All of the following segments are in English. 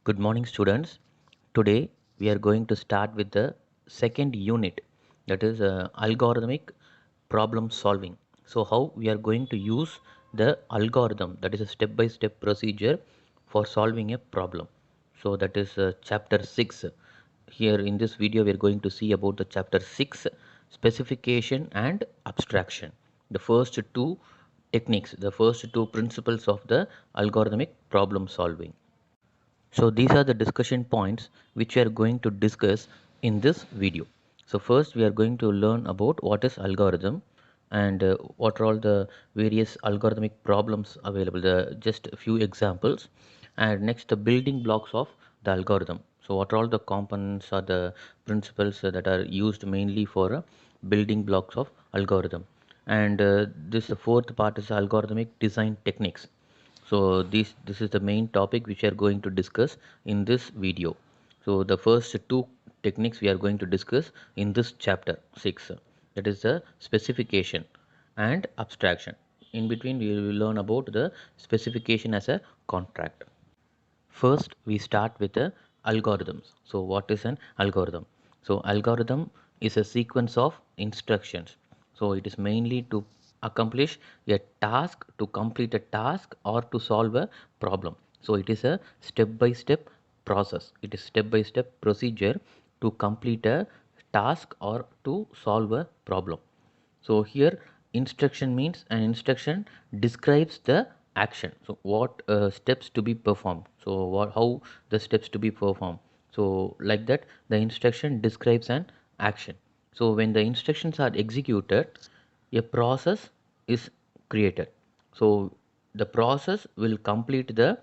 Good morning, students. Today we are going to start with the second unit, that is algorithmic problem solving. So, how we are going to use the algorithm, that is a step by step procedure for solving a problem. So, that is chapter 6. Here in this video, we are going to see about the chapter 6 specification and abstraction. The first two techniques, the first two principles of the algorithmic problem solving. So these are the discussion points which we are going to discuss in this video. So first we are going to learn about what is algorithm and what are all the various algorithmic problems available. Just a few examples, and next the building blocks of the algorithm. So what are all the components or the principles that are used mainly for building blocks of algorithm. And this the fourth part is algorithmic design techniques. So this is the main topic which we are going to discuss in this video. So the first two techniques we are going to discuss in this chapter 6, that is the specification and abstraction. In between we will learn about the specification as a contract. First, we start with the algorithms. So, what is an algorithm? So, algorithm is a sequence of instructions. So, it is mainly to accomplish a task, to complete a task, or to solve a problem. So, it is a step by step process. It is step by step procedure to complete a task or to solve a problem. So here instruction means an instruction describes the action. So what steps to be performed. So how the steps to be performed. So like that the instruction describes an action. So when the instructions are executed, a process is created. So the process will complete the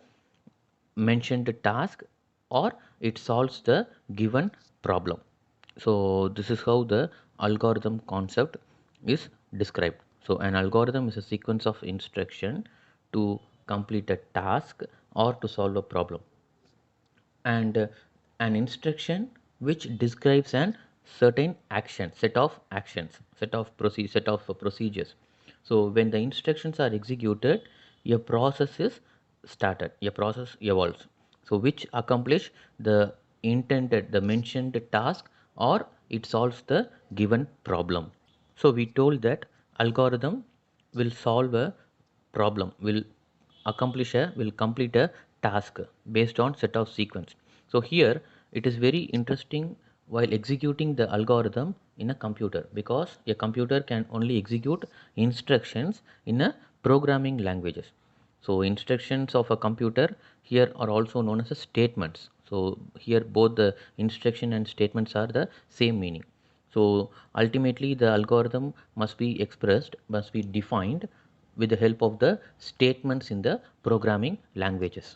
mentioned task or it solves the given problem. So this is how the algorithm concept is described. So an algorithm is a sequence of instruction to complete a task or to solve a problem, and an instruction which describes an certain action, set of procedures. So when the instructions are executed, a process is started, a process evolves, so which accomplish the intended, the mentioned task, or it solves the given problem. So we told that algorithm will solve a problem, will complete a task based on set of sequence. So here it is very interesting while executing the algorithm in a computer, because a computer can only execute instructions in a programming languages. So instructions of a computer here are also known as statements. So here both the instruction and statements are the same meaning. So ultimately the algorithm must be expressed, must be defined with the help of the statements in the programming languages.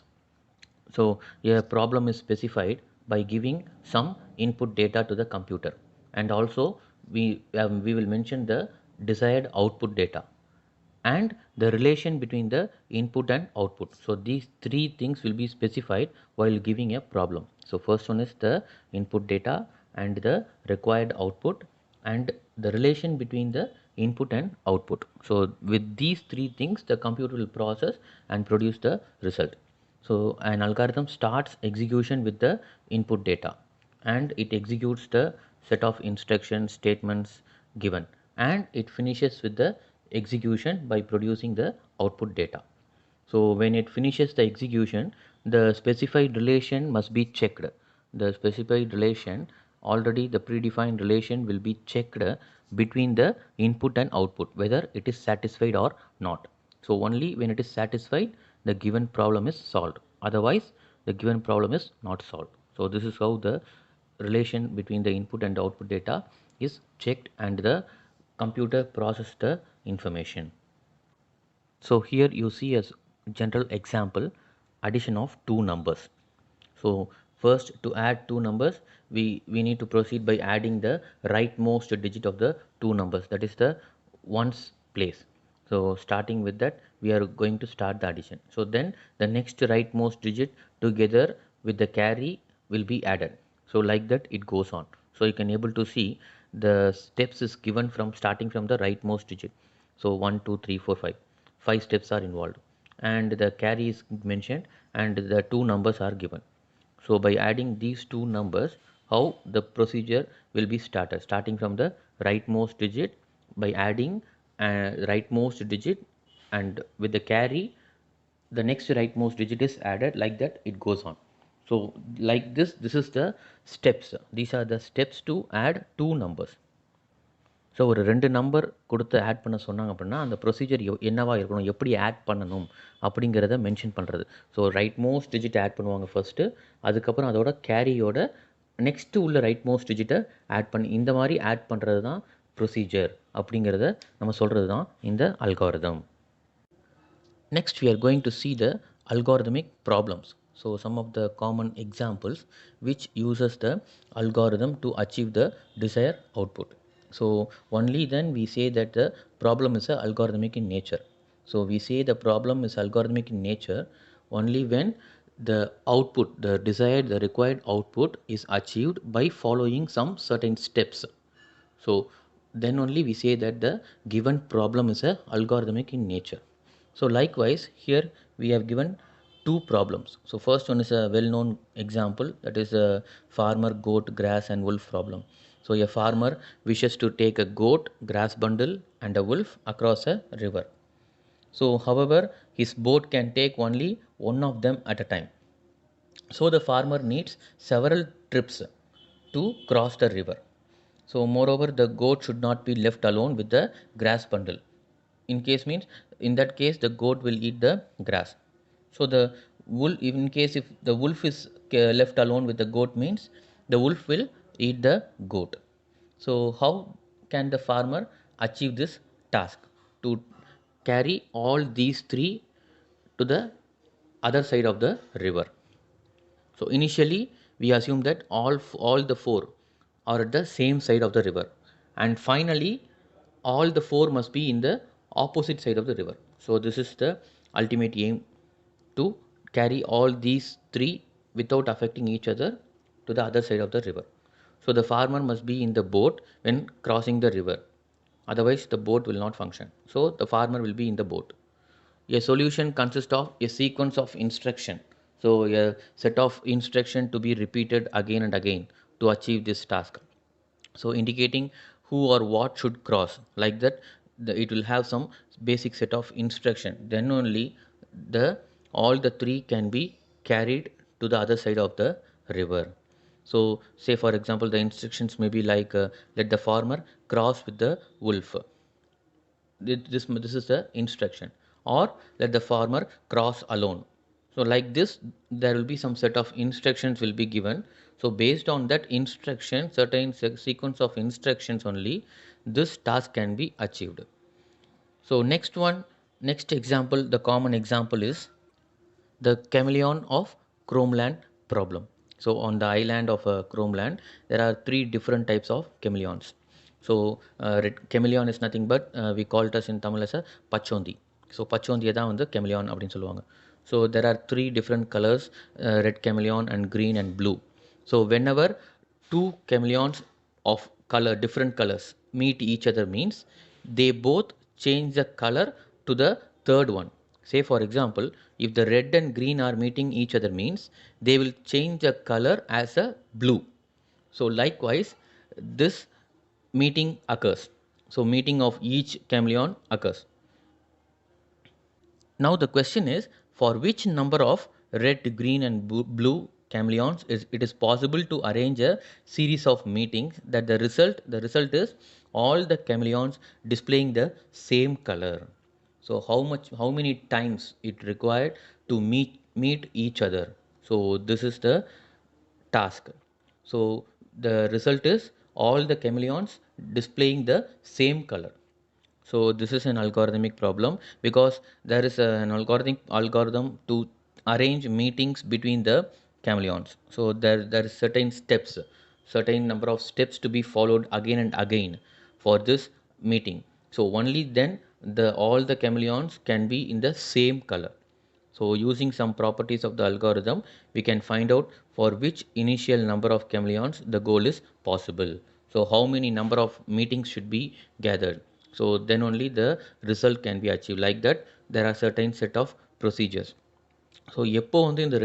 So a problem is specified by giving some input data to the computer, and also we will mention the desired output data and the relation between the input and output. So these three things will be specified while giving a problem. So first one is the input data and the required output and the relation between the input and output. So with these three things the computer will process and produce the result. So an algorithm starts execution with the input data and it executes the set of instruction statements given, and it finishes with the execution by producing the output data. So when it finishes the execution, the specified relation must be checked. The specified relation, already the predefined relation, will be checked between the input and output, whether it is satisfied or not. So only when it is satisfied, the given problem is solved. Otherwise, the given problem is not solved. So this is how the relation between the input and output data is checked and the computer processes the information. So here you see as general example, addition of two numbers. So first, to add two numbers, we need to proceed by adding the rightmost digit of the two numbers, that is the ones place. So starting with that, we are going to start the addition. So then the next rightmost digit together with the carry will be added. So like that it goes on. So you can able to see the steps is given from starting from the rightmost digit. So 1 2 3 4 5, 5 steps are involved, and the carry is mentioned and the two numbers are given. So by adding these two numbers, how the procedure will be started, starting from the rightmost digit by adding rightmost digit, and with the carry the next rightmost digit is added, like that it goes on. So like this is the steps. These are the steps to add two numbers. So ஒரு 2 number கொடுத்து add பண்ண சொன்னாங்க அப்படின்னா அந்த procedure என்னவா இருக்கணும், எப்படி add பண்ணணும் அப்படிங்கிறத மென்ஷன் பண்ணுறது. So right most digit add பண்ணுவாங்க ஃபர்ஸ்ட்டு, அதுக்கப்புறம் அதோட கேரியோட நெக்ஸ்ட்டு உள்ள ரைட் மோஸ்ட் டிஜிட்டை ஆட் பண்ணி இந்த மாதிரி ஆட் பண்ணுறது தான் ப்ரொசீஜர் அப்படிங்கிறத நம்ம சொல்கிறது தான் இந்த algorithm. Next we are going to see the algorithmic problems. So some of the common examples which uses the algorithm to achieve the desired output. So only then we say that the problem is algorithmic in nature. So we say the problem is algorithmic in nature only when the output, the desired, the required output is achieved by following some certain steps. So then only we say that the given problem is algorithmic in nature. So likewise here we have given two problems. So first one is a well-known example, that is a farmer, goat, grass and wolf problem. So a farmer wishes to take a goat, grass bundle and a wolf across a river. So however his boat can take only one of them at a time. So the farmer needs several trips to cross the river. So moreover the goat should not be left alone with the grass bundle. In case means in that case the goat will eat the grass. So the wolf, in case if the wolf is left alone with the goat, means the wolf will eat the goat. So how can the farmer achieve this task to carry all these three to the other side of the river? So initially we assume that all the four are at the same side of the river, and finally all the four must be in the opposite side of the river. So this is the ultimate aim, to carry all these three without affecting each other to the other side of the river. So the farmer must be in the boat when crossing the river, otherwise the boat will not function. So the farmer will be in the boat. A solution consists of a sequence of instruction. So a set of instruction to be repeated again and again to achieve this task. So indicating who or what should cross, like that it will have some basic set of instruction. Then only the all the three can be carried to the other side of the river. So say for example the instructions may be like let the farmer cross with the wolf. This is the instruction. Or let the farmer cross alone. So like this there will be some set of instructions will be given. So based on that instruction, certain sequence of instructions only, this task can be achieved. So next example, the common example is the chameleon of Chromeland problem. So on the island of Chromeland, there are three different types of chameleons. So red chameleon is nothing but we call it as in Tamil as a pachondi. So pachondi தான் வந்து chameleon அப்படின்னு சொல்லுவாங்க. So there are three different colors, red chameleon and green and blue. So whenever two chameleons of color, different colors meet each other, means they both change the color to the third one. Say for example, if the red and green are meeting each other, means they will change the color as a blue. So likewise this meeting occurs. So meeting of each chameleon occurs. Now the question is, for which number of red, green and blue chameleons it is possible to arrange a series of meetings that the result is all the chameleons displaying the same color. So how many times it required to meet each other? So this is the task. So the result is all the chameleons displaying the same color. So this is an algorithmic problem because there is an algorithm to arrange meetings between the chameleons. So there is certain number of steps to be followed again and again for this meeting. So only then all the chameleons can be in the same color. So using some properties of the algorithm, we can find out for which initial number of chameleons the goal is possible. So how many number of meetings should be gathered. So then only the result can be achieved. Like that, there are certain set of procedures. So எப்போ வந்து இந்த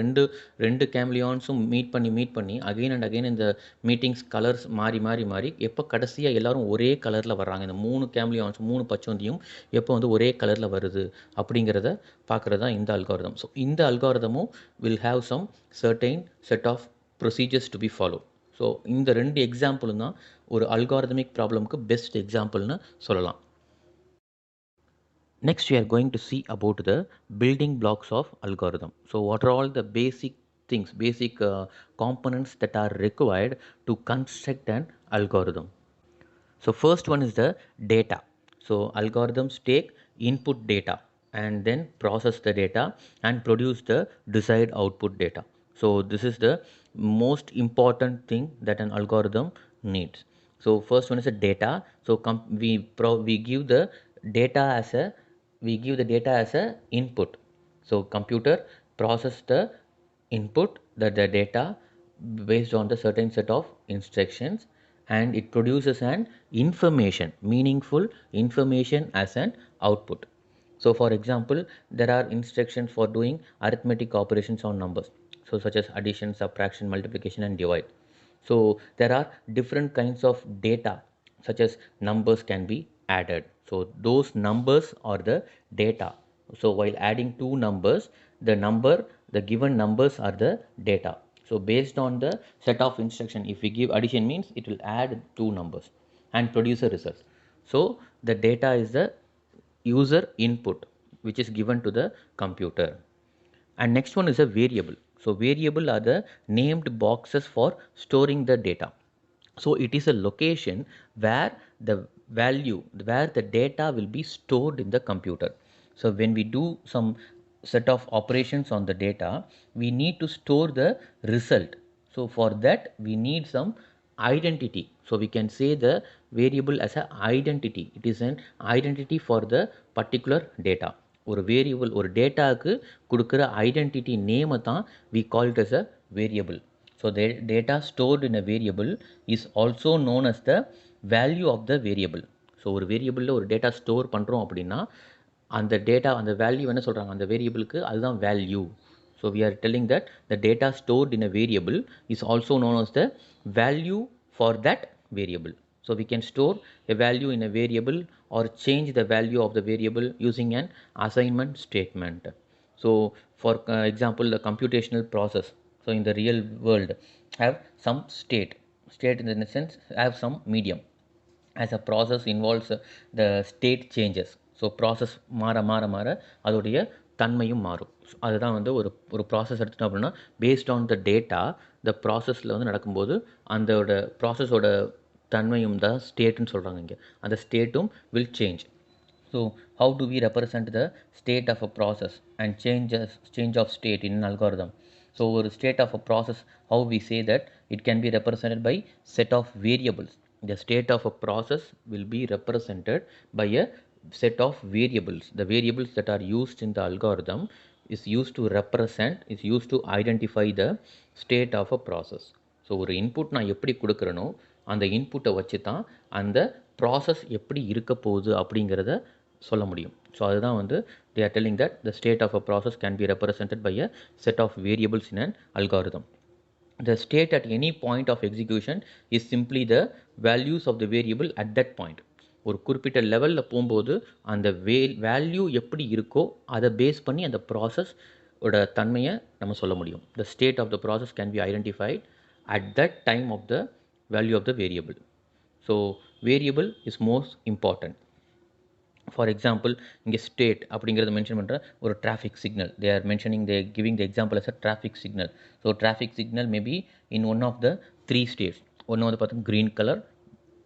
ரெண்டு கேம்லியான்ஸும் meet பண்ணி again and again இந்த meetings colours மாறி எப்போ கடைசியாக எல்லாரும் ஒரே கலரில் வர்றாங்க, இந்த 3 கேம்லியான்ஸ் 3 பச்சோந்தியும் எப்போ வந்து ஒரே கலரில் வருது அப்படிங்கிறத பார்க்குறது தான் இந்த அல்காரிதம். ஸோ இந்த அல்காரிதமும் will have some certain set of procedures to be follow. So இந்த 2 எக்ஸாம்பிளும் தான் ஒரு அல்காரிதமிக் ப்ராப்ளம்க்கு பெஸ்ட் எக்ஸாம்பிள்னு சொல்லலாம். Next, we are going to see about the building blocks of algorithm. So, what are all the basic things, basic components that are required to construct an algorithm? So, first one is the data. So, algorithms take input data and then process the data and produce the desired output data. So, this is the most important thing that an algorithm needs. So, first one is the data. So, we give the data as a input. So computer process the input, the data based on the certain set of instructions, and it produces an meaningful information as an output. So for example, there are instructions for doing arithmetic operations on numbers, so such as addition, subtraction, multiplication and divide. So there are different kinds of data, such as numbers can be added. So those numbers are the data. So while adding two numbers, the given numbers are the data. So based on the set of instruction, if we give addition means it will add two numbers and produce a result. So the data is the user input which is given to the computer. And next one is a variable. So variable are the named boxes for storing the data. So it is a location where the data will be stored in the computer. So when we do some set of operations on the data, we need to store the result. So for that we need some identity. So we can say the variable as an identity. It is an identity for the particular data. ஒரு variable ஒரு டேட்டாவுக்கு கொடுக்குற identity நேமை தான் we call it as a variable. So the data stored in a variable is also known as the value of the variable. So ஒரு வேரியபிளில் ஒரு data store பண்ணுறோம் அப்படின்னா அந்த டேட்டா அந்த வேல்யூ என்ன சொல்கிறாங்க, அந்த வேரியபிளுக்கு அதுதான் value. So we are telling that the data stored in a variable is also known as the value for that variable. So we can store a value in a variable or change the value of the variable using an assignment statement. So for example, the computational process, so in the real world, have some state in the sense have some medium. As a process involves the state changes. So process மாற அதோடைய தன்மையும் மாறும். அதுதான் வந்து ஒரு process எடுத்துட்டோம் அப்படின்னா based on the data த ப்ராசஸில் வந்து நடக்கும்போது அந்த ப்ராசஸோட தன்மையும் தான் ஸ்டேட்டுன்னு சொல்கிறாங்க. இங்கே அந்த ஸ்டேட்டும் will change. So how to we represent the state of a process and change of state in algorithm. So ஒரு state of a process how we say that it can be represented by set of variables. The state of a process will be represented by a set of variables. The variables that are used in the algorithm is used to identify the state of a process. So ஒரு input நான் எப்படி கொடுக்குறேனோ அந்த இன்புட்டை வச்சு தான் அந்த process எப்படி இருக்க போகுது அப்படிங்கிறத சொல்ல முடியும். ஸோ அதுதான் வந்து they are telling that the state of a process can be represented by a set of variables in an algorithm. The state at any point of execution is simply the values of the variable at that point. ஒரு குறிப்பிட்ட லெவலில் போகும்போது அந்த value எப்படி இருக்கோ அதை base பண்ணி அந்த ப்ராசஸ் ஓட தன்மையை நம்ம சொல்ல முடியும். The state of the process can be identified at that time of the value of the variable. So variable is most important. For example இங்கே ஸ்டேட் அப்படிங்கிறத மென்ஷன் பண்ணுற ஒரு traffic signal, they are mentioning they giving the example as a traffic signal. So traffic signal maybe in one of the 3 states. ஒன்று வந்து பார்த்தோம் green colour,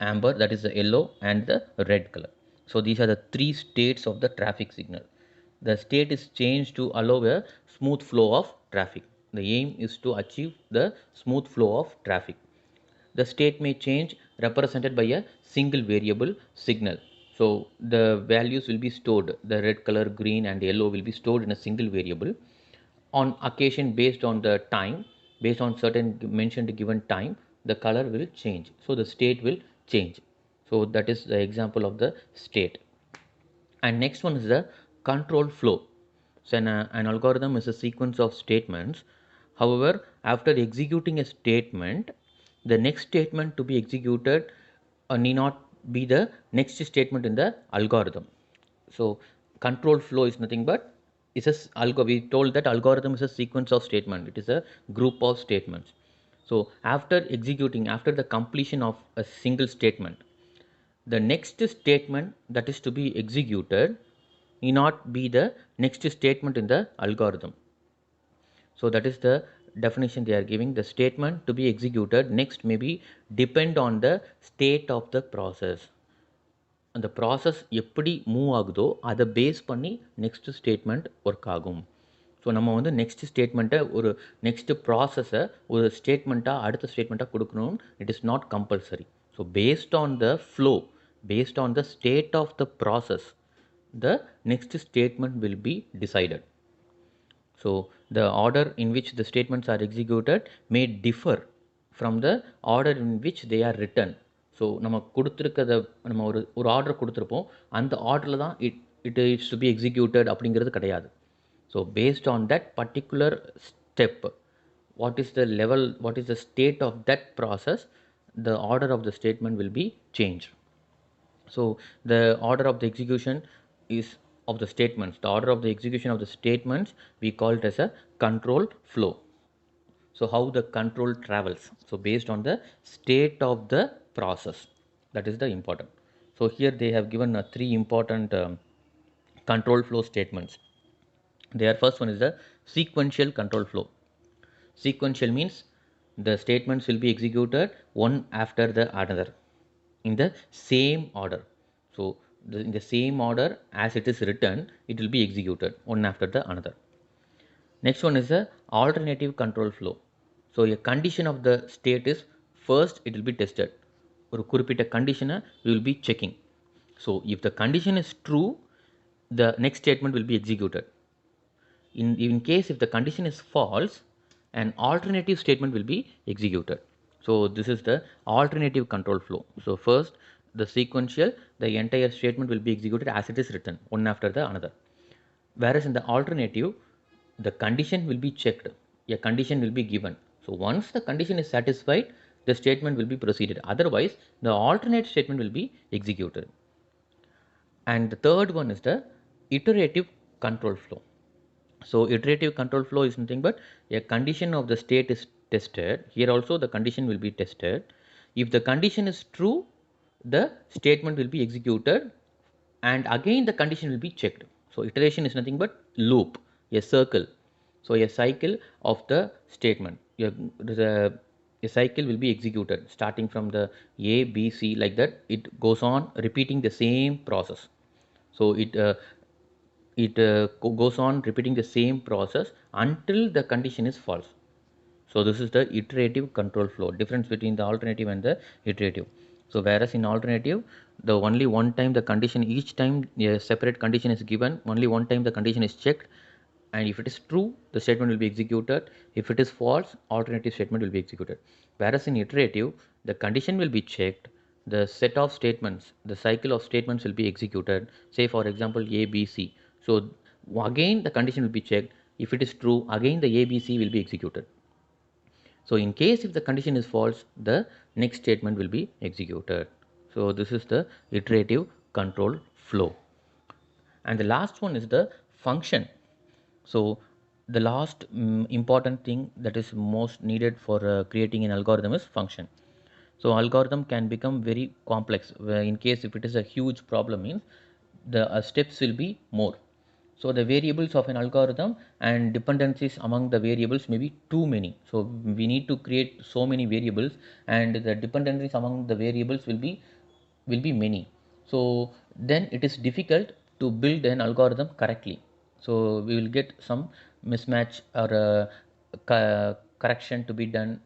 amber that is the yellow and the red color. So these are the 3 states of the traffic signal. The state is changed to allow a smooth flow of traffic. The aim is to achieve the smooth flow of traffic. The state may change represented by a single variable signal. So the values will be stored, the red color, green and yellow will be stored in a single variable. On occasion, based on the time, based on certain mentioned given time, the color will change. So the state will change. So that is the example of the state. And next one is the control flow. So an algorithm is a sequence of statements. However, after executing a statement, the next statement to be executed need not be the next statement in the algorithm. So control flow is nothing but we told that algorithm is a sequence of statement. It is a group of statements. So after the completion of a single statement, the next statement that is to be executed need not be the next statement in the algorithm. So that is the definition they are giving. The statement to be executed next may be depend on the state of the process. அந்த process எப்படி move ஆகுதோ அதை base பண்ணி next statement work ஆகும். So நம்ம வந்து next ஸ்டேட்மெண்ட்டை ஒரு நெக்ஸ்ட் ப்ராசஸை ஒரு ஸ்டேட்மெண்ட்டாக அடுத்த ஸ்டேட்மெண்ட்டாக கொடுக்கணும். It is not compulsory. So based on the flow, based on the state of the process, the next statement will be decided. So the order in which the statements are executed may differ from the order in which they are written. So நம்ம கொடுத்துருக்கத நம்ம ஒரு order கொடுத்துருப்போம், அந்த ஆர்டரில் தான் it is to be executed அப்படிங்கிறது கிடையாது. So based on that particular step, what is the level, what is the state of that process, the order of the statement will be changed. So the order of the execution is of the statements, the order of the execution of the statements we call it as a control flow. So how the control travels, so based on the state of the process, that is the important. So here they have given three important control flow statements. Their first one is the sequential control flow. Sequential means the statements will be executed one after the another in the same order. So in the same order as it is written, it will be executed one after the another. Next one is the alternative control flow. So a condition of the state is first it will be tested. ஒரு குறிப்பிட்ட கண்டிஷனை we will be checking. So if the condition is true, the next statement will be executed. In case if the condition is false, an alternative statement will be executed. So this is the alternative control flow. So first the sequential, the entire statement will be executed as it is written, one after the another. Whereas in the alternative, the condition will be checked, a condition will be given. So once the condition is satisfied, the statement will be proceeded, otherwise the alternate statement will be executed. And the third one is the iterative control flow. So iterative control flow is nothing but a condition of the state is tested. Here also the condition will be tested. If the condition is true, the statement will be executed, and again the condition will be checked. So iteration is nothing but loop, a circle. So a cycle of the statement. A cycle will be executed starting from the A, B, C, like that. It goes on repeating the same process. So it goes on repeating the same process until the condition is false. So this is the iterative control flow. Difference between the alternative and the iterative. So whereas in alternative, the only one time the condition, each time a separate condition is given, only one time the condition is checked, and if it is true, the statement will be executed. If it is false, alternative statement will be executed. Whereas in iterative, the condition will be checked, the set of statements, the cycle of statements will be executed. Say for example A, B, C. So again the condition will be checked. If it is true, again the A, B, C will be executed. So in case if the condition is false, the next statement will be executed. So this is the iterative control flow. And the last one is the function. So the last important thing that is most needed for creating an algorithm is function. So algorithm can become very complex in case if it is a huge problem, means the steps will be more. So the variables of an algorithm and dependencies among the variables may be too many. So we need to create so many variables, and the dependencies among the variables will be many. So then it is difficult to build an algorithm correctly. So we will get some mismatch or correction to be done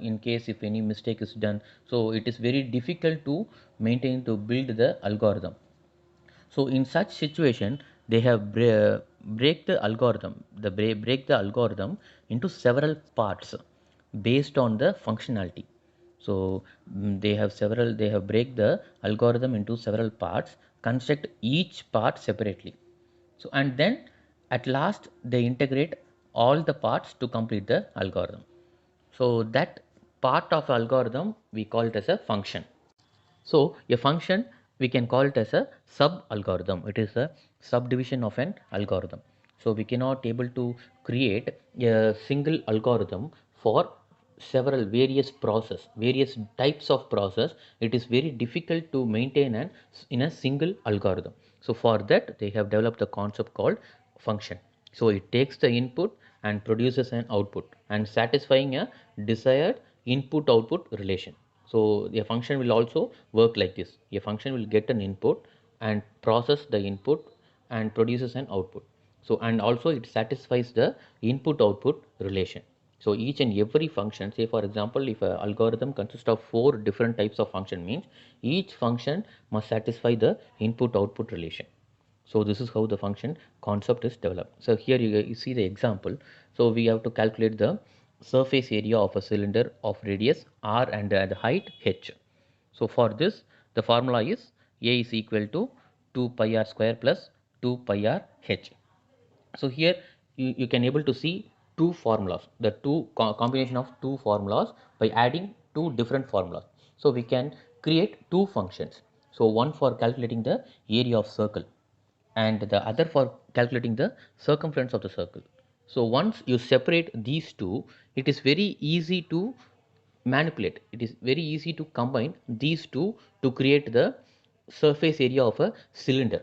in case if any mistake is done. So it is very difficult to maintain, to build the algorithm. So in such situation, they have break the algorithm, break the algorithm into several parts based on the functionality. So they have break the algorithm into several parts, construct each part separately. So and then At last, they integrate all the parts to complete the algorithm. So that part of algorithm we call it as a function. So a function we can call it as a sub algorithm. It is a subdivision of an algorithm. So we cannot able to create a single algorithm for several various types of process. It is very difficult to maintain in a single algorithm. So for that they have developed a concept called function. So it takes the input and produces an output and satisfying a desired input output relation. So a function will also work like this. A function will get an input and process the input and produces an output. So and also it satisfies the input output relation. So each and every function, say for example, if an algorithm consists of 4 different types of function, means each function must satisfy the input output relation. So this is how the function concept is developed. So here you see the example. So we have to calculate the surface area of a cylinder of radius r and the height h. So for this the formula is A is equal to 2 pi r square plus 2 pi r h. So here you can able to see two formulas, the combination of two formulas by adding two different formulas. So we can create two functions. So one for calculating the area of circle and the other for calculating the circumference of the circle. So once you separate these two, it is very easy to manipulate. It is very easy to combine these two to create the surface area of a cylinder.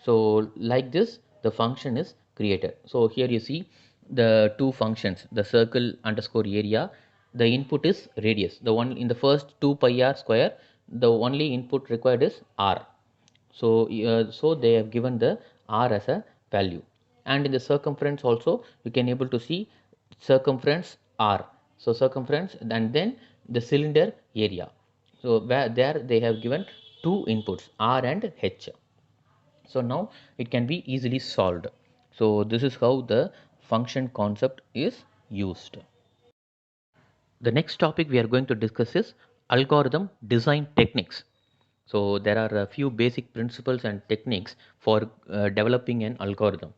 So like this the function is created. So here you see the two functions, the circle underscore area, the input is radius. The one in the first 2 pi r square, the only input required is r. So so they have given the r as a value, and in the circumference also you can able to see circumference r. So circumference and then the cylinder area. So where there they have given two inputs r and h. So now it can be easily solved. So this is how the function concept is used. The next topic we are going to discuss is algorithm design techniques. So there are a few basic principles and techniques for developing an algorithm.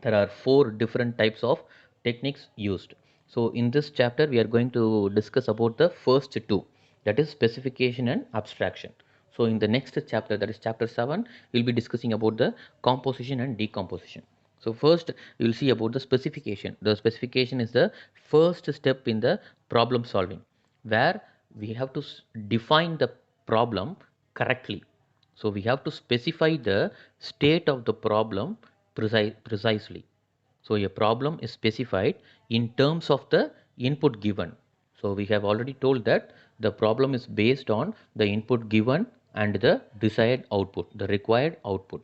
There are 4 different types of techniques used. So in this chapter we are going to discuss about the first two, that is specification and abstraction. So in the next chapter, that is chapter 7, we will be discussing about the composition and decomposition. So first you will see about the specification. The specification is the first step in the problem solving, where we have to define the problem correctly. So we have to specify the state of the problem precisely. So a problem is specified in terms of the input given. So we have already told that the problem is based on the input given and the desired output, the required output.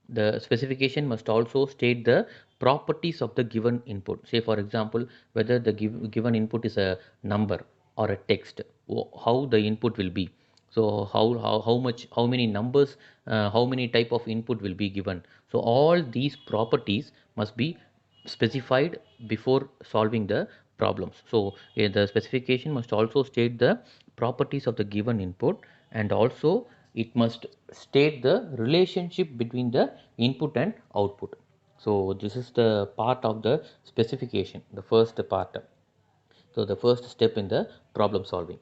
The specification must also state the properties of the given input. Say for example, whether the given input is a number or a text, how the input will be. So how much, how many numbers, how many type of input will be given. So all these properties must be specified before solving the problems. So the specification must also state the properties of the given input, and also it must state the relationship between the input and output. So this is the part of the specification, the first part. So the first step in the problem solving.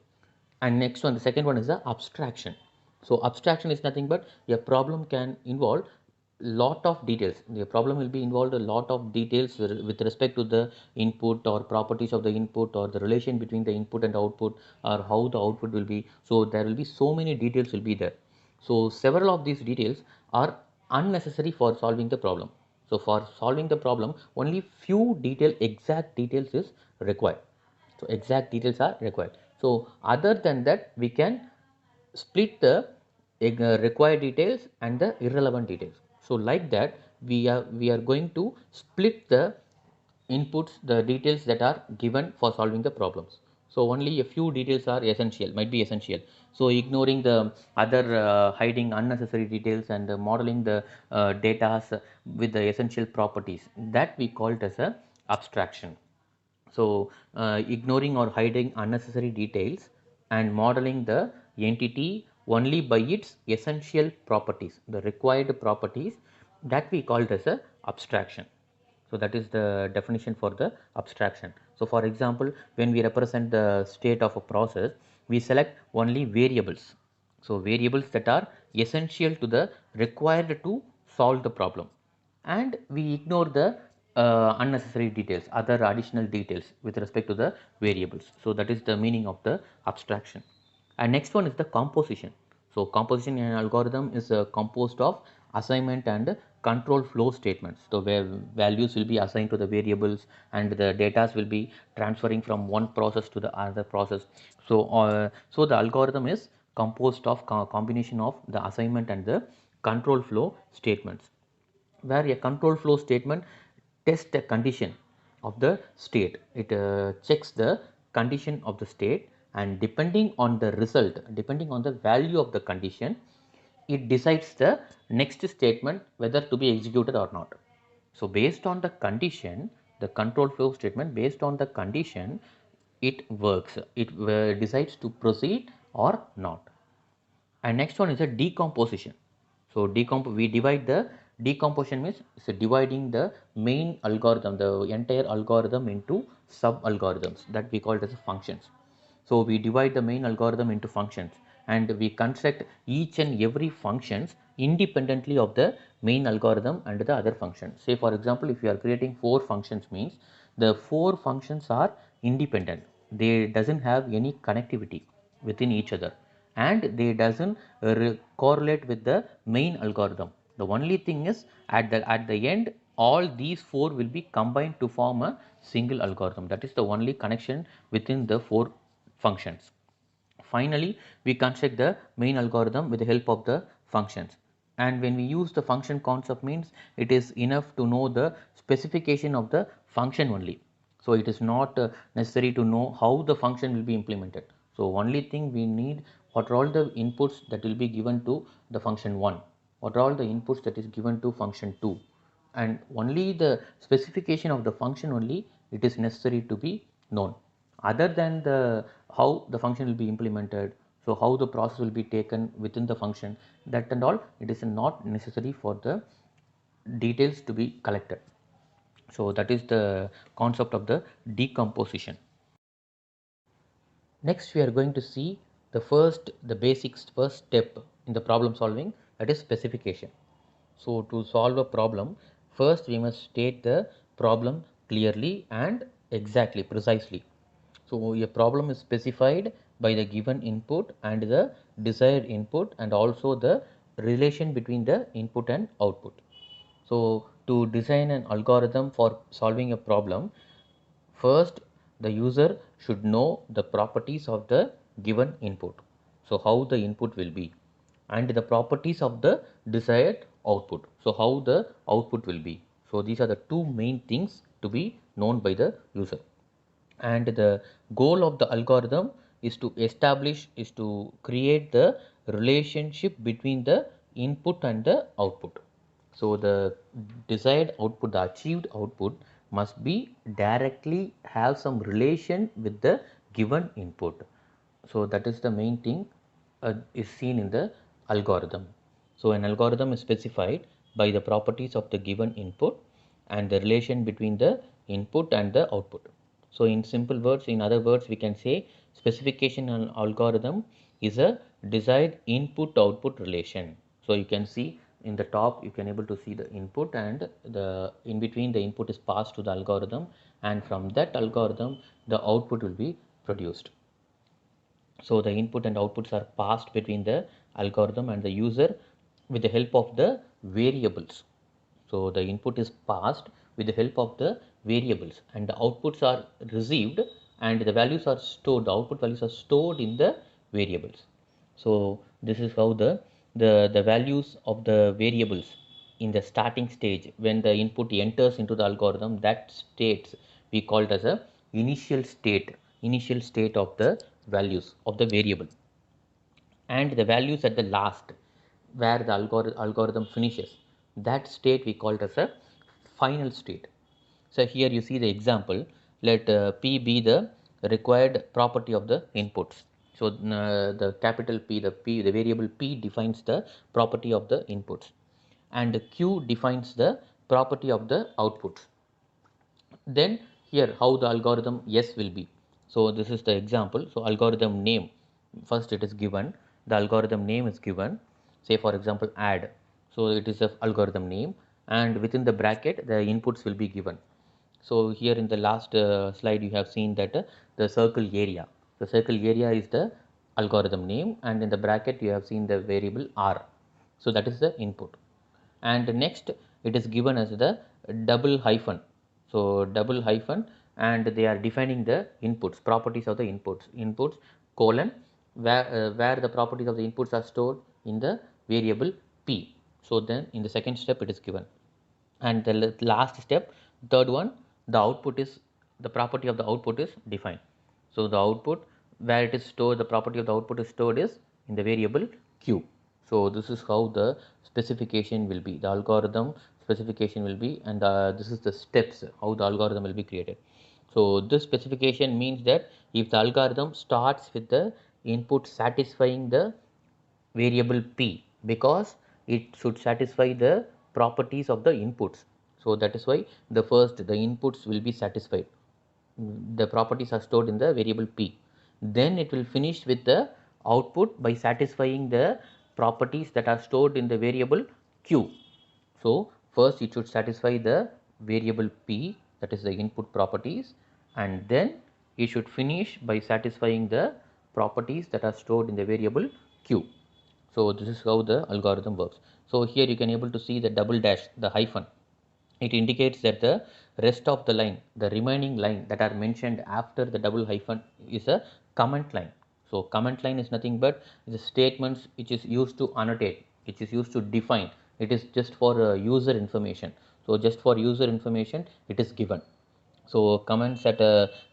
And next one, the second one is the abstraction. So abstraction is nothing but a problem can involve lot of details. The problem will be involved a lot of details with respect to the input or properties of the input or the relation between the input and output, or how the output will be. So there will be so many details will be there. So several of these details are unnecessary for solving the problem. So for solving the problem, only few exact details is required. So exact details are required. So other than that, we can split the required details and the irrelevant details. So like that, we are going to split the inputs, the details that are given for solving the problems. So only a few details are essential, might be essential. So ignoring the other, hiding unnecessary details and modeling the data with the essential properties, that we call it as a abstraction. So ignoring or hiding unnecessary details and modeling the entity only by its essential properties, the required properties, that we call it as a abstraction. So that is the definition for the abstraction. So for example, when we represent the state of a process, we select only variables. So variables that are essential to the required to solve the problem, and we ignore the unnecessary details, other additional details with respect to the variables. So that is the meaning of the abstraction. And next one is the composition. So composition in an algorithm is composed of assignment and control flow statements. So where values will be assigned to the variables and the data will be transferring from one process to the other process. So the algorithm is composed of combination of the assignment and the control flow statements, where a control flow statement tests the condition of the state. It checks the condition of the state, and depending on the result, depending on the value of the condition, it decides the next statement whether to be executed or not. So based on the condition, the control flow statement, based on the condition, it works. It decides to proceed or not. And next one is a decomposition. So we divide the decomposition means so dividing the main algorithm, the entire algorithm into sub algorithms that we call it as functions. So we divide the main algorithm into functions, and we construct each and every functions independently of the main algorithm and the other function. Say for example, if you are creating 4 functions, means the 4 functions are independent. They doesn't have any connectivity within each other, and they doesn't correlate with the main algorithm. The only thing is at the end, all these 4 will be combined to form a single algorithm. That is the only connection within the 4 functions. Finally, we construct the main algorithm with the help of the functions. And when we use the function concept, means it is enough to know the specification of the function only. So it is not necessary to know how the function will be implemented. So only thing we need, what are all the inputs that will be given to the function 1, what are all the inputs that is given to function 2, and only the specification of the function only it is necessary to be known. Other than the how the function will be implemented, so how the process will be taken within the function, that and all, it is not necessary for the details to be collected. So that is the concept of the decomposition. Next we are going to see the basics first step in the problem solving, that is specification. So to solve a problem, first we must state the problem clearly and exactly, precisely. So a problem is specified by the given input and the desired input, and also the relation between the input and output. So to design an algorithm for solving a problem, first the user should know the properties of the given input. So how the input will be, and the properties of the desired output. So how the output will be. So these are the two main things to be known by the user. And the goal of the algorithm is to create the relationship between the input and the output. So the desired output, the achieved output, must be directly have some relation with the given input. So that is the main thing is seen in the algorithm. So an algorithm is specified by the properties of the given input and the relation between the input and the output. So in simple words, in other words, we can say specification and algorithm is a desired input output relation. So you can see in the top, you can able to see the input, and the in between the input is passed to the algorithm, and from that algorithm the output will be produced. So the input and outputs are passed between the algorithm and the user with the help of the variables. So the input is passed with the help of the variables, and the outputs are received, and the values are stored, the output values are stored in the variables. So this is how the values of the variables in the starting stage, when the input enters into the algorithm, that states we call it as a initial state of the values of the variable, and the values at the last, where the algorithm finishes, that state we call it as a final state. So here you see the example. Let p be the required property of the inputs. So the capital the variable p defines the property of the inputs, and q defines the property of the outputs. Then here how the algorithm S will be. So this is the example. So algorithm name, first it is given, the algorithm name is given, say for example add. So it is a algorithm name, and within the bracket the inputs will be given. So here in the last slide you have seen that the circle area. The circle area is the algorithm name, and in the bracket you have seen the variable R. So that is the input. And next it is given as the double hyphen. So double hyphen, and they are defining the inputs, properties of the inputs colon, where the properties of the inputs are stored in the variable P. So then in the second step it is given, and the last step, third one, the output is, the property of the output is defined. So the output, where it is stored, the property of the output is stored is in the variable Q. So this is how the specification will be, the algorithm specification will be, and this is the steps how the algorithm will be created. So this specification means that if the algorithm starts with the input satisfying the variable P, because it should satisfy the properties of the inputs. So that is why the first, the inputs will be satisfied, the properties are stored in the variable P. Then it will finish with the output by satisfying the properties that are stored in the variable Q. So first it should satisfy the variable P, that is the input properties, and then it should finish by satisfying the properties that are stored in the variable Q. So this is how the algorithm works. So here you can able to see the double dash, the hyphen. It indicates that the rest of the line, the remaining line that are mentioned after the double hyphen is a comment line. So comment line is nothing but the statements which is used to annotate, which is used to define. It is just for user information. So just for user information it is given. So comments at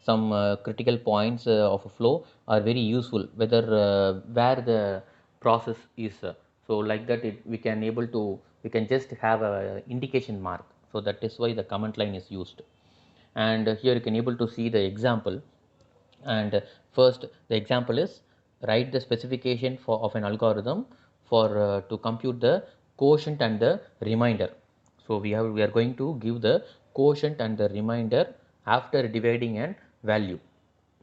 some critical points of a flow are very useful, whether where the process is. So like that we can able to, we can just have a indication mark. So that is why the comment line is used. And here you can able to see the example. And first the example is, write the specification for of an algorithm for to compute the quotient and the remainder. So we are going to give the quotient and the remainder after dividing an value.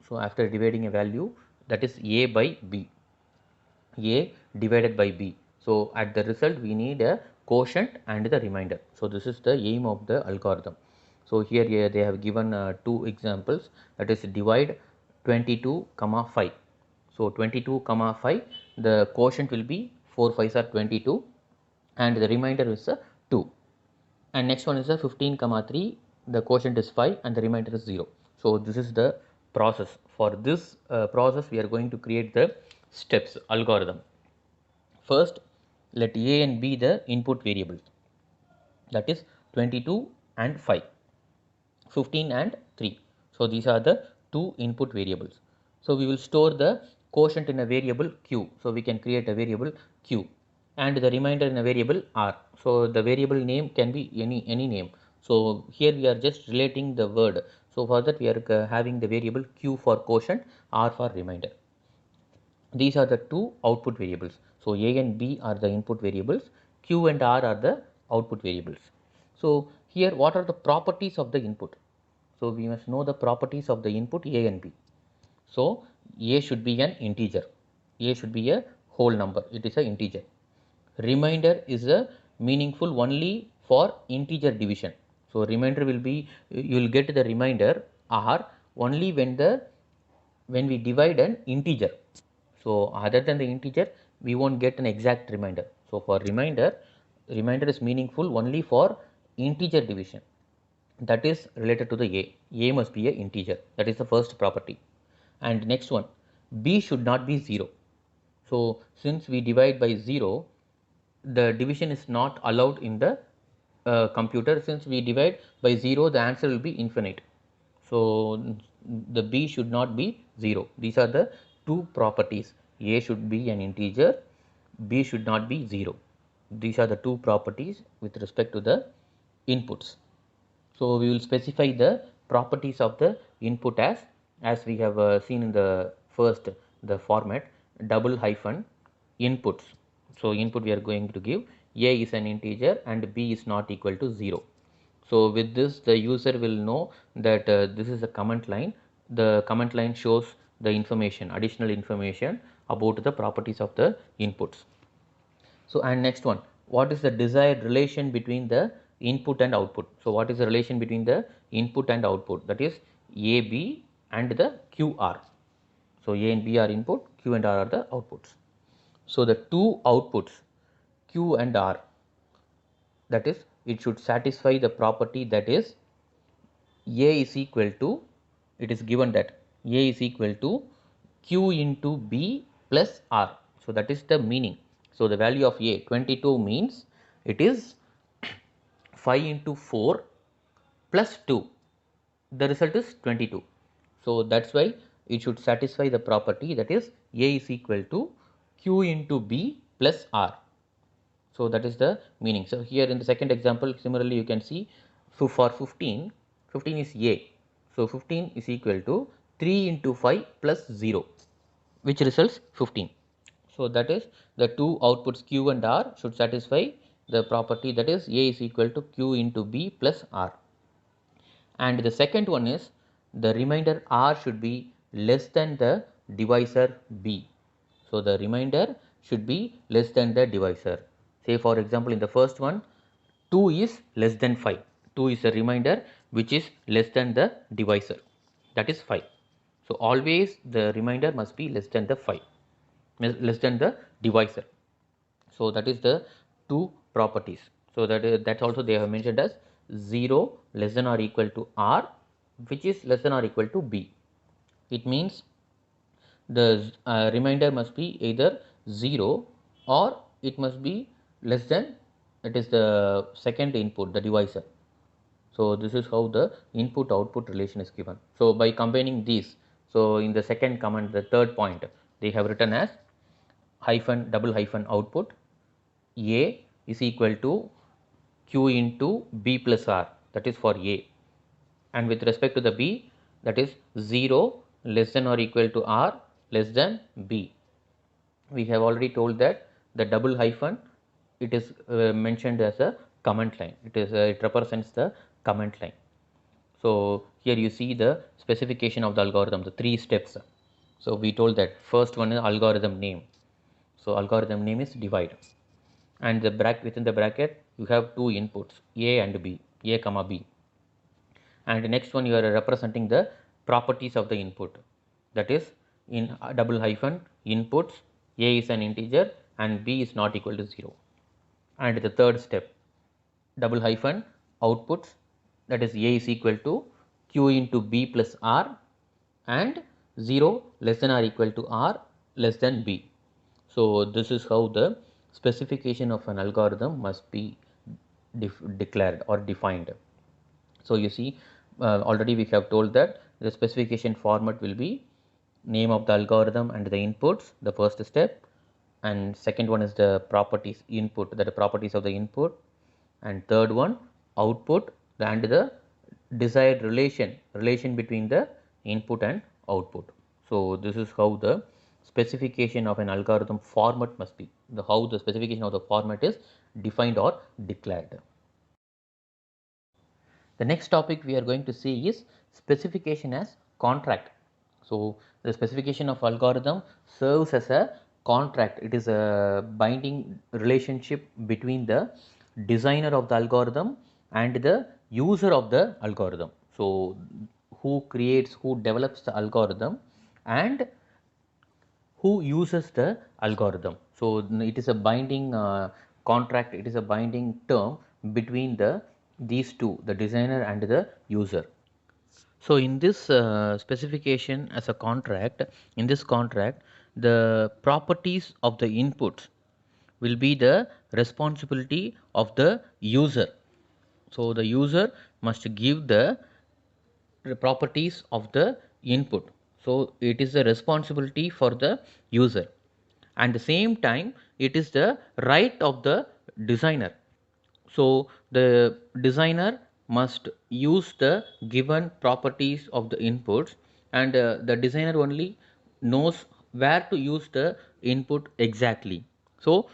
So after dividing a value, that is a by b, a divided by b. So at the result we need a quotient and the remainder. So this is the aim of the algorithm. So here they have given two examples, that is divide 22 comma 5. So 22 comma 5, the quotient will be 4 5s are 22, and the remainder is 2. And next one is a 15 comma 3, the quotient is 5 and the remainder is 0. So this is the process. For this process we are going to create the steps algorithm. First let a and b the input variables, that is 22 and 5, 15 and 3. So these are the two input variables. So we will store the quotient in a variable q. So we can create a variable q, and the remainder in a variable r. So the variable name can be any name. So here we are just relating the word. So for that we are having the variable q for quotient, r for remainder. These are the two output variables. So a and b are the input variables, q and r are the output variables. So here what are the properties of the input? So we must know the properties of the input a and b. So a should be an integer, a should be a whole number, it is an integer. Remainder is a meaningful only for integer division. So remainder will be, you will get the remainder r only when we divide an integer. So other than the integer we won't get an exact remainder. So for remainder, remainder is meaningful only for integer division, that is related to the a must be a integer, that is the first property. And next one, b should not be 0. So since we divide by 0, the division is not allowed in the computer. Since we divide by 0, the answer will be infinite. So the b should not be 0. These are the two properties, a should be an integer, b should not be 0. These are the two properties with respect to the inputs. So we will specify the properties of the input as we have seen in the first, the format double hyphen inputs. So input we are going to give, a is an integer and b is not equal to 0. So with this, the user will know that this is a comment line. The comment line shows the information, additional information about the properties of the inputs. So and next one, what is the desired relation between the input and output? So what is the relation between the input and output? That is AB and the QR. So A and B are input, Q and R are the outputs. So the two outputs Q and R, that is, it should satisfy the property that is A is equal to, it is given that A is equal to Q into B plus R. So that is the meaning. So the value of A 22 means it is 5 into 4 plus 2. The result is 22. So that's why it should satisfy the property that is A is equal to Q into B plus R. So that is the meaning. So here in the second example, similarly you can see for 15, 15 is A. So 15 is equal to 3 into 5 plus 0, which results 15. So that is the two outputs Q and R should satisfy the property that is A is equal to Q into B plus R. And the second one is the remainder R should be less than the divisor B. So the remainder should be less than the divisor. Say for example, in the first one, 2 is less than 5. 2 is a remainder which is less than the divisor, that is 5. So always the remainder must be less than the 5, less than the divisor. So that is the two properties. So that's also they have mentioned as 0 less than or equal to R, which is less than or equal to B. It means the remainder must be either 0 or it must be less than, it is the second input, the divisor. So this is how the input output relation is given. So by combining these, so in the second comment, the third point, they have written as hyphen double hyphen output A is equal to Q into B plus R, that is for A, and with respect to the B, that is 0 less than or equal to R less than B. We have already told that the double hyphen, it is mentioned as a comment line. It represents the comment line. So here you see the specification of the algorithm, the 3 steps. So we told that first one is algorithm name. So algorithm name is divide, and the within the bracket you have two inputs A and B, A comma B, and the next one you are representing the properties of the input, that is in double hyphen inputs, A is an integer and B is not equal to 0. And the third step, double hyphen outputs, that is A is equal to Q into B plus R and 0 less than or equal to R less than B. So this is how the specification of an algorithm must be declared or defined. So you see, already we have told that the specification format will be name of the algorithm and the inputs, the first step, and second one is the properties input, that the properties of the input, and third one output and the desired relation between the input and output. So this is how the specification of an algorithm format must be, how the specification of the format is defined or declared. The next topic we are going to see is specification as contract. So the specification of algorithm serves as a contract. It is a binding relationship between the designer of the algorithm and the user of the algorithm. So who develops the algorithm and who uses the algorithm. So it is a binding contract, it is a binding term between these two, the designer and the user. So in this specification as a contract, in this contract, the properties of the inputs will be the responsibility of the user. So the user must give the properties of the input. So it is the responsibility for the user, and the same time it is the right of the designer. So the designer must use the given properties of the inputs, and the designer only knows where to use the input exactly. So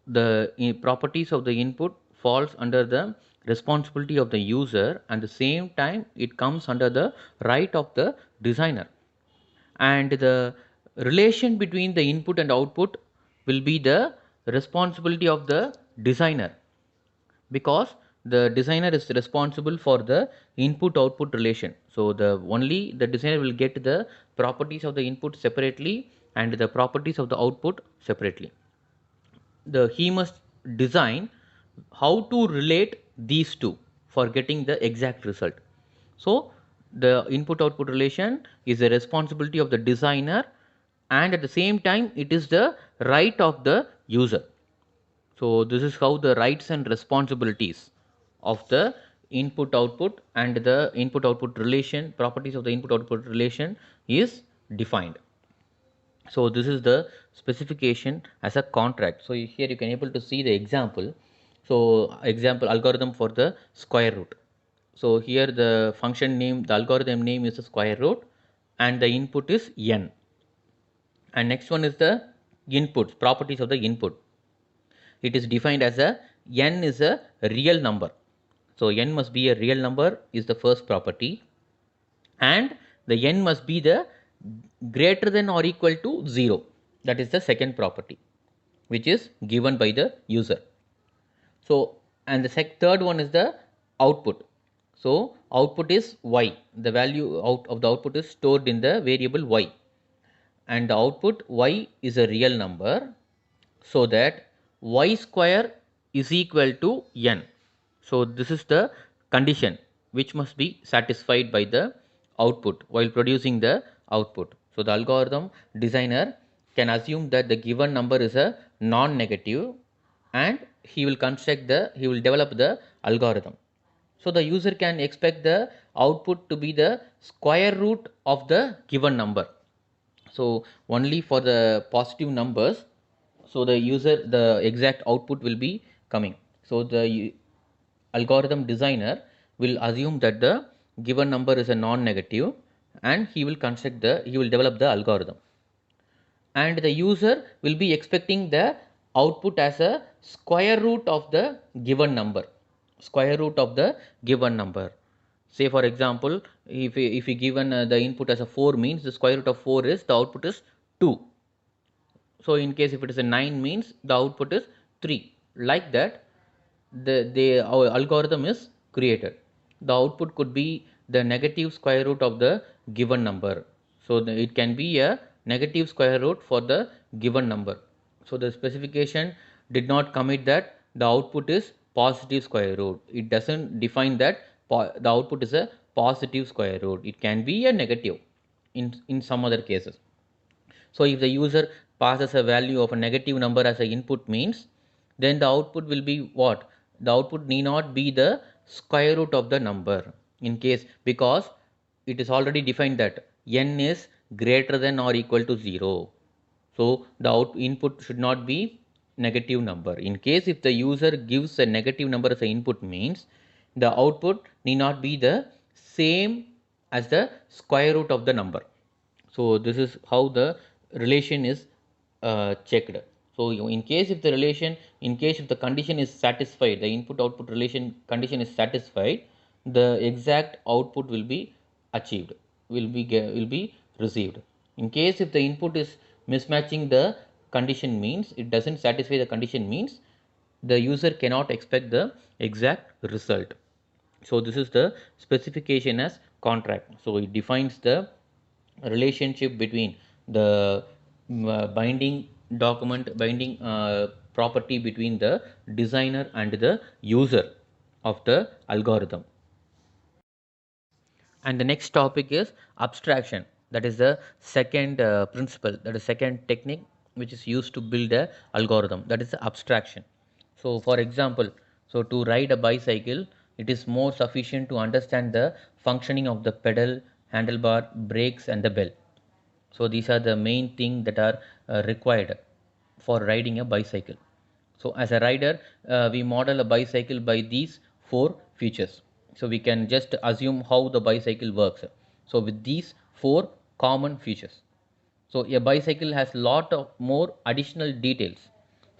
the properties of the input falls under the responsibility of the user, and the same time it comes under the right of the designer. And the relation between the input and output will be the responsibility of the designer, because the designer is responsible for the input output relation. So the only the designer will get the properties of the input separately and the properties of the output separately. He must design how to relate these two for getting the exact result. So the input output relation is the responsibility of the designer, and at the same time it is the right of the user. So this is how the rights and responsibilities of the input output and the input output relation, properties of the input output relation is defined. So this is the specification as a contract. So here you can able to see the example. So example algorithm for the square root. So here the function name, the algorithm name is the square root, and the input is n. And next one is the inputs, properties of the input. It is defined as a n is a real number. So n must be a real number is the first property, and the n must be the greater than or equal to 0. That is the second property, which is given by the user. So and the third one is the output. So output is y. The value out of the output is stored in the variable y, and the output y is a real number, so that y square is equal to n. So this is the condition which must be satisfied by the output while producing the output. So the algorithm designer can assume that the given number is a non-negative, and he will develop the algorithm. So the user can expect the output to be the square root of the given number. So only for the positive numbers, so the user the exact output will be coming. So the algorithm designer will assume that the given number is a non-negative, and he will develop the algorithm, and the user will be expecting the output as a square root of the given number. Square root of the given number. Say for example, if we given the input as a 4 means the square root of 4 is the output is 2. So in case if it is a 9 means the output is 3. Like that our algorithm is created. The output could be the negative square root of the given number. So it can be a negative square root for the given number. So the specification did not commit that the output is positive square root. It doesn't define that the output is a positive square root. It can be a negative in some other cases. So if the user passes a value of a negative number as an input means, then the output will be what? The output need not be the square root of the number, in case, because it is already defined that n is greater than or equal to 0. So the input should not be negative number. In case if the user gives a negative number as an input means, the output need not be the same as the square root of the number. So this is how the relation is checked. So in case if the relation, in case if the condition is satisfied, the input output relation condition is satisfied, the exact output will be achieved, will be received. In case if the input is mismatching the condition means, it doesn't satisfy the condition means, the user cannot expect the exact result. So this is the specification as contract. So it defines the relationship between the binding document, binding property between the designer and the user of the algorithm. And the next topic is abstraction. That is the second principle, that is second technique which is used to build a algorithm, that is the abstraction. So for example, so to ride a bicycle, it is more sufficient to understand the functioning of the pedal, handlebar, brakes and the bell. So these are the main thing that are required for riding a bicycle. So as a rider, we model a bicycle by these four features. So we can just assume how the bicycle works. So with these four common features. So a bicycle has lot of more additional details,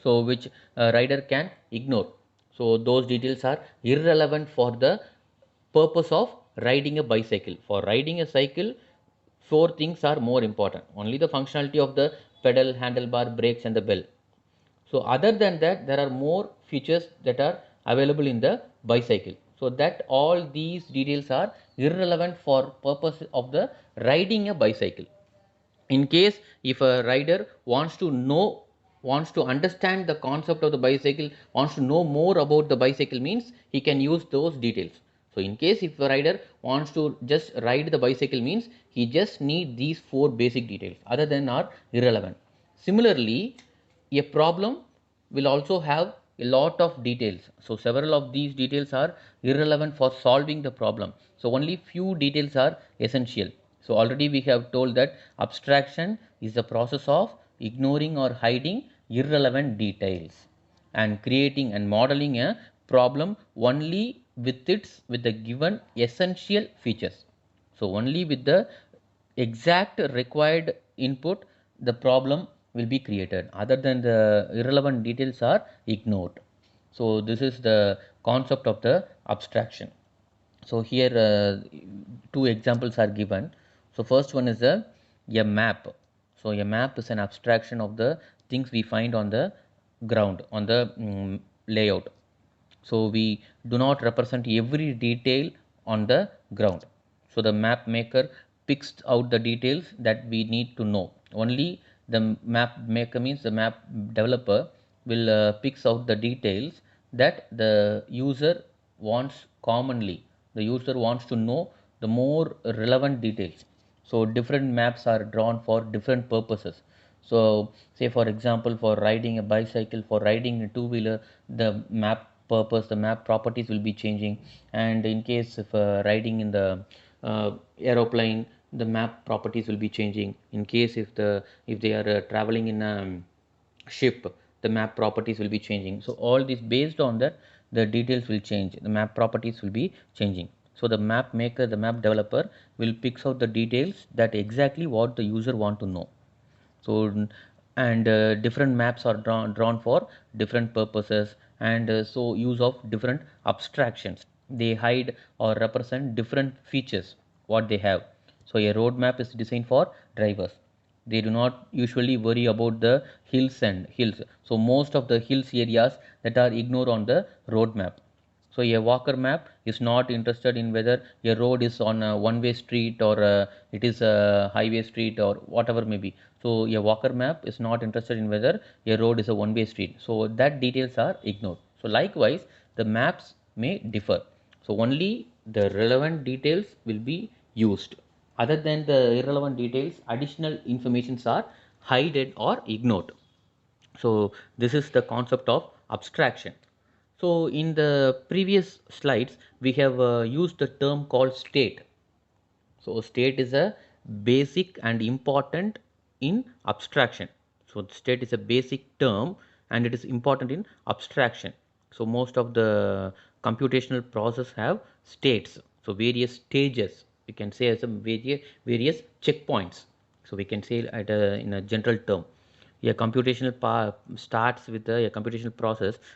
so which a rider can ignore. So those details are irrelevant for the purpose of riding a bicycle. For riding a cycle, four things are more important. Only the functionality of the pedal, handlebar, brakes and the bell. So other than that, there are more features that are available in the bicycle. So that all these details are irrelevant for purpose of the riding a bicycle. In case if a rider wants to understand the concept of the bicycle, wants to know more about the bicycle, means he can use those details. So in case if a rider wants to just ride the bicycle, means he just need these four basic details, other than are irrelevant. Similarly, a problem will also have a lot of details. So several of these details are irrelevant for solving the problem. So only few details are essential. So already we have told that abstraction is the process of ignoring or hiding irrelevant details and creating and modeling a problem only with the given essential features. So only with the exact required input the problem will be created, other than the irrelevant details are ignored. So this is the concept of the abstraction. So here two examples are given. So first one is a map. So a map is an abstraction of the things we find on the ground, on the layout. So we do not represent every detail on the ground. So the map maker picks out the details that we need to know. Only the map maker, means the map developer, will picks out the details that the user wants commonly. The user wants to know the more relevant details. So different maps are drawn for different purposes. So say for example, for riding a bicycle, for riding a two-wheeler, the map purpose, the map properties will be changing. And in case of riding in the aeroplane, the map properties will be changing. In case if they are traveling in a ship, the map properties will be changing. So all this based on that, the details will change, the map properties will be changing. So the map maker, the map developer will picks out the details that exactly what the user want to know. So and different maps are drawn for different purposes, and so use of different abstractions, they hide or represent different features what they have. So a road map is designed for drivers. They do not usually worry about the hills. So most of the hills areas that are ignored on the road map. So a walker map is not interested in whether a road is on a one-way street or it is a highway street or whatever may be. So a walker map is not interested in whether a road is a one-way street. So that details are ignored. So likewise, the maps may differ. So only the relevant details will be used. Other than the irrelevant details, additional informations are hidden or ignored. So this is the concept of abstraction. So in the previous slides, we have used the term called state. So state is a basic and important in abstraction. So state is a basic term and it is important in abstraction. So most of the computational process have states. So various stages, we can say as a various checkpoints. So we can say at in a general term. A computational process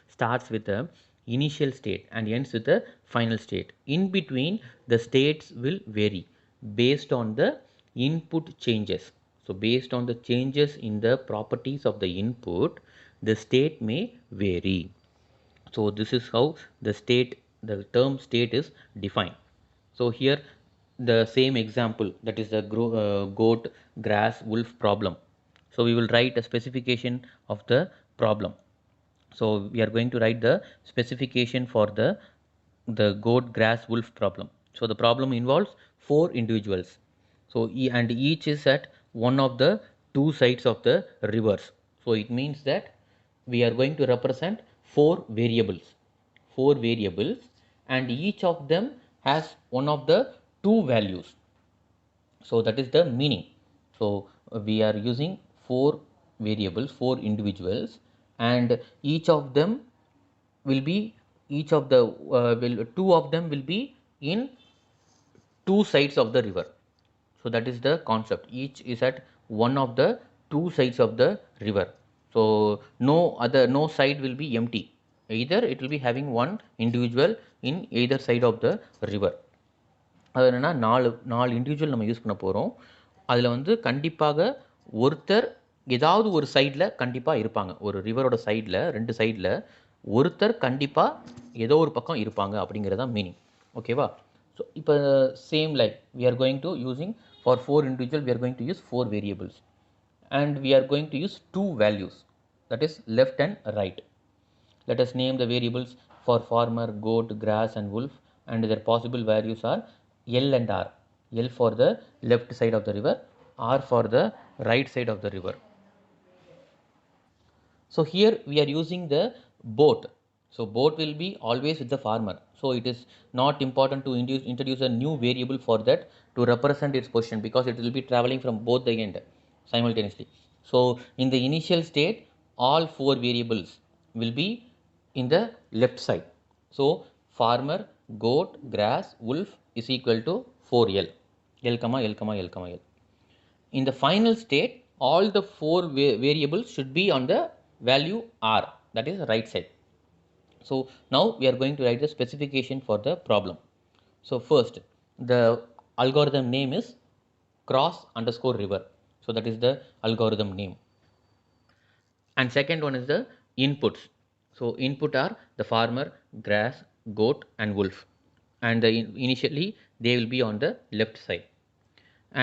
starts with the initial state and ends with the final state. In between, the states will vary based on the input changes. So based on the changes in the properties of the input, the state may vary. So this is how the term state is defined. So here the same example, that is the goat, grass, wolf problem. So we will write a specification of the problem. So we are going to write the specification for the goat, grass, wolf problem. So the problem involves four individuals. So and each is at one of the two sides of the rivers. So it means that we are going to represent four variables, and each of them has one of the two values. So that is the meaning. So we are using four variables, four individuals, and each of them will be each of the will two of them will be in two sides of the river. So that is the concept, each is at one of the two sides of the river. So no side will be empty. Either it will be having one individual in either side of the river. அது என்னன்னா நாலு individual நம்ம use பண்ண போகிறோம். அதில் வந்து கண்டிப்பாக ஒருத்தர் ஏதாவது ஒரு சைடில் கண்டிப்பாக இருப்பாங்க. ஒரு ரிவரோட சைடில் 2 சைடில் ஒருத்தர் கண்டிப்பாக ஏதோ ஒரு பக்கம் இருப்பாங்க அப்படிங்கிறது தான் மீனிங். ஓகேவா? ஸோ இப்போ same like we are going to using for 4 individual we are going to use 4 variables and we are going to use 2 values, that is left and right. Let us name the variables for farmer, goat, grass and wolf, and their possible values are L and R. L for the left side of the river, R for the right side of the river. So here we are using the boat. So boat will be always with the farmer. So it is not important to introduce a new variable for that to represent its position, because it will be traveling from both the end simultaneously. So in the initial state, all 4 variables will be in the left side. So farmer, goat, grass, wolf is equal to 4L. L comma L comma L comma L. In the final state, all the 4 variables should be on the value R, that is right side. So now we are going to write the specification for the problem. So first, the algorithm name is cross underscore river. So that is the algorithm name. And second one is the inputs. So input are the farmer, grass, goat and wolf, and initially they will be on the left side,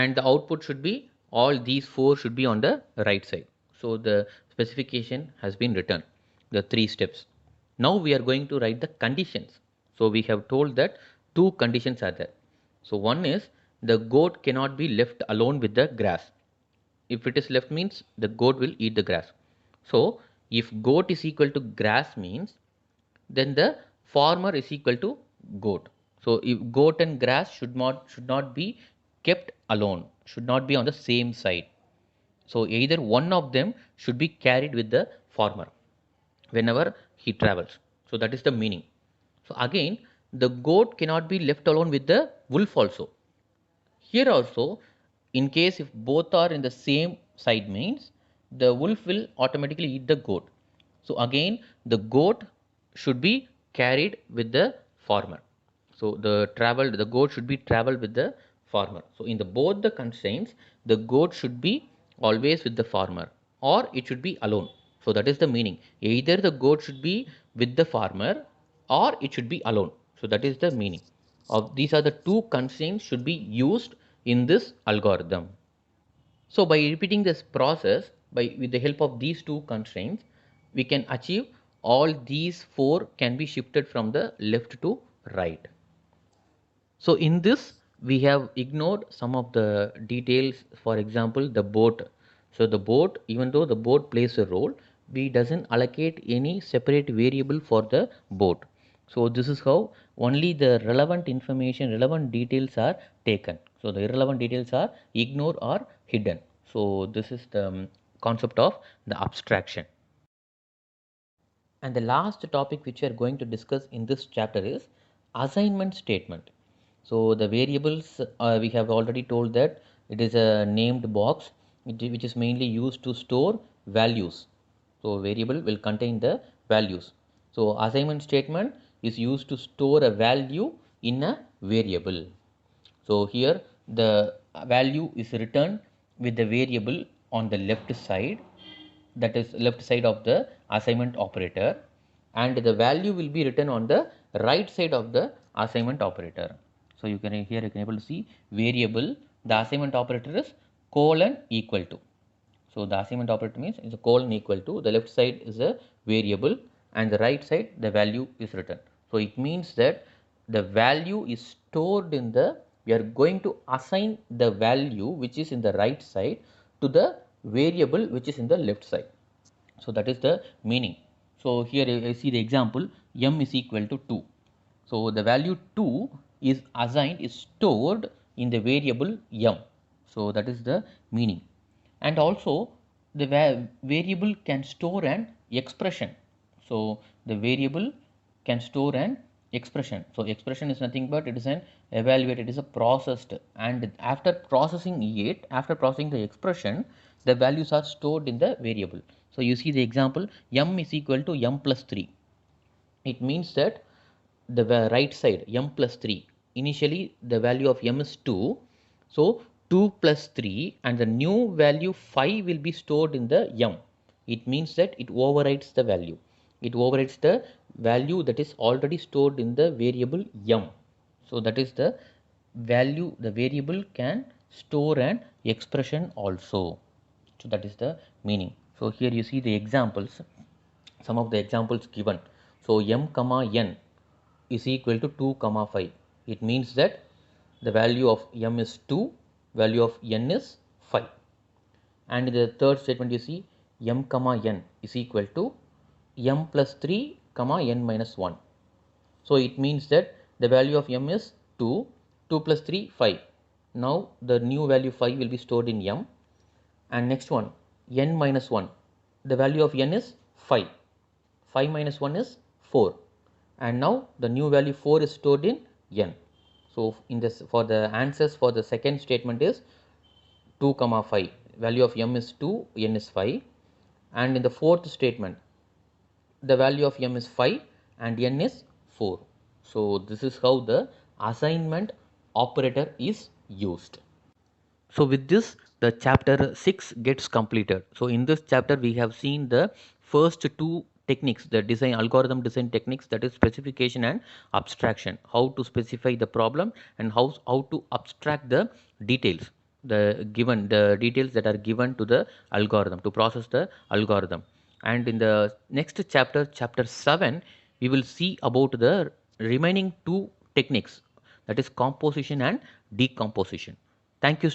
and the output should be all these 4 should be on the right side. So the specification has been written, the 3 steps. Now we are going to write the conditions. So we have told that 2 conditions are there. So one is the goat cannot be left alone with the grass. If it is left means the goat will eat the grass. So if goat is equal to grass means then the farmer is equal to goat. So if goat and grass should not be kept alone, should not be on the same side. So either one of them should be carried with the farmer whenever he travels. So that is the meaning. So again, the goat cannot be left alone with the wolf also. Here also, in case if both are in the same side means the wolf will automatically eat the goat. So again, the goat should be carried with the farmer. So the goat should be traveled with the farmer. So in the both the constraints, the goat should be always with the farmer or it should be alone. So that is the meaning. Either the goat should be with the farmer or it should be alone. So that is the meaning of these are the 2 constraints should be used in this algorithm. So by repeating this process with the help of these 2 constraints, we can achieve all these 4 can be shifted from the left to right. So in this we have ignored some of the details, for example the boat. So the boat, even though the boat plays a role, we doesn't allocate any separate variable for the boat. So this is how only the relevant information, relevant details are taken. So the irrelevant details are ignored or hidden. So this is the concept of the abstraction. And the last topic which we are going to discuss in this chapter is assignment statement. So the variables we have already told that it is a named box which is mainly used to store values. So variable will contain the values. So assignment statement is used to store a value in a variable. So here the value is written with the variable on the left side, that is left side of the assignment operator, and the value will be written on the right side of the assignment operator. So you can here you can able to see variable, the assignment operator is colon equal to. So the assignment operator means it's a colon equal to, the left side is a variable and the right side the value is written. So it means that the value is stored in the, we are going to assign the value which is in the right side to the variable which is in the left side. So that is the meaning. So here you see the example, m is equal to 2. So the value 2 is assigned, is stored in the variable m. So that is the meaning. And also the variable can store an expression. So the variable can store an expression. So expression is nothing but it is an evaluated, it is a processed, and after processing it, after processing the expression, the values are stored in the variable. So you see the example, m is equal to m plus 3. it means that the right side m plus 3, initially the value of m is 2, so 2 plus 3 and the new value 5 will be stored in the m. It means that it overrides the value, it overrides the value that is already stored in the variable m. So that is the value, the variable can store an expression also. So that is the meaning. So here you see the examples, some of the examples given. So m comma n is equal to 2 comma 5. It means that the value of m is 2, value of n is 5. And in the third statement you see m comma n is equal to m plus 3 comma n minus 1. So it means that the value of m is 2, 2 plus 3 5. Now the new value 5 will be stored in m. And next one n minus 1, the value of n is 5, 5 minus 1 is 4, and now the new value 4 is stored in n. So in this, for the answers for the second statement is 2 comma 5, value of m is 2, n is 5, and in the fourth statement the value of m is 5 and n is 4. So this is how the assignment operator is used. So with this, the chapter 6 gets completed. So in this chapter, we have seen the first two techniques, the design algorithm design techniques, that is specification and abstraction, how to specify the problem and how to abstract the details, the details that are given to the algorithm to process the algorithm. And in the next chapter, chapter 7, we will see about the remaining two techniques, that is composition and decomposition. Thank you.